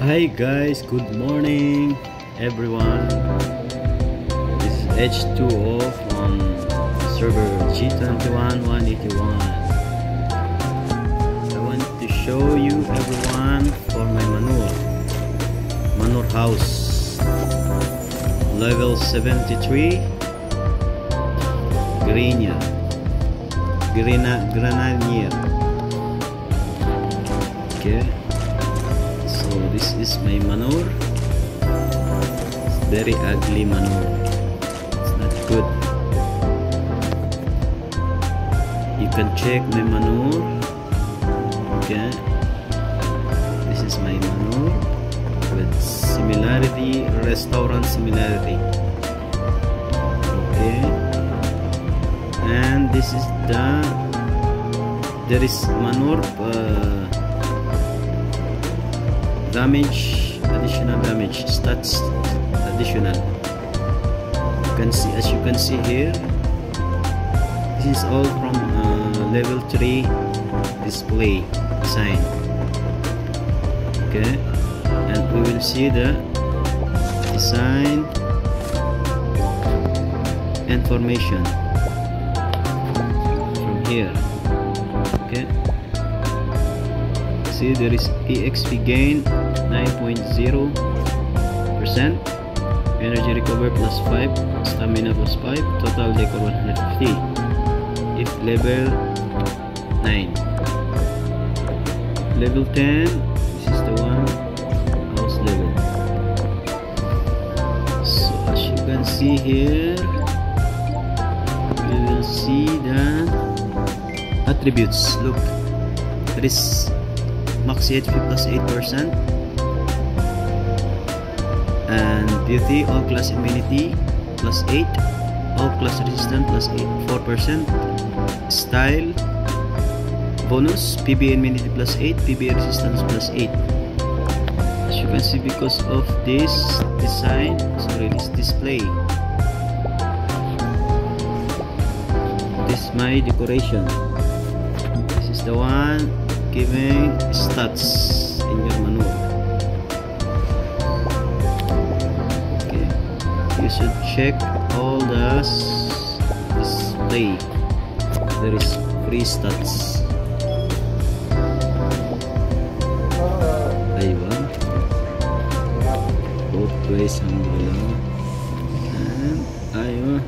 Hi guys, good morning everyone. This is H2O from server G21181. I want to show you everyone for my manure house, level 73, Grenadier. Okay, so this is my manure. It's very ugly manure. It's not good. You can check my manure. Okay, this is my manure with similarity, restaurant similarity. Okay, and this is there is manure damage, additional damage, stats additional. You can see, as you can see here, this is all from level 3 display design. Okay, and we will see the design information from here. Okay, see there is EXP gain 9.0%, energy recover plus 5, stamina plus 5, total decor 150 if level 9. Level 10, this is the one house level. So as you can see here, you will see the attributes. Look, there is max HP plus 8%, and beauty, all class immunity plus 8, all class resistance plus 4%, style bonus, PBA immunity plus 8, PBA resistance plus 8. As you can see, because of this design, sorry, this display, this is my decoration. This is the one giving stats in your manure. Okay, you should check all the display. There is free stats. Diba? Both ways ang below. And ayun.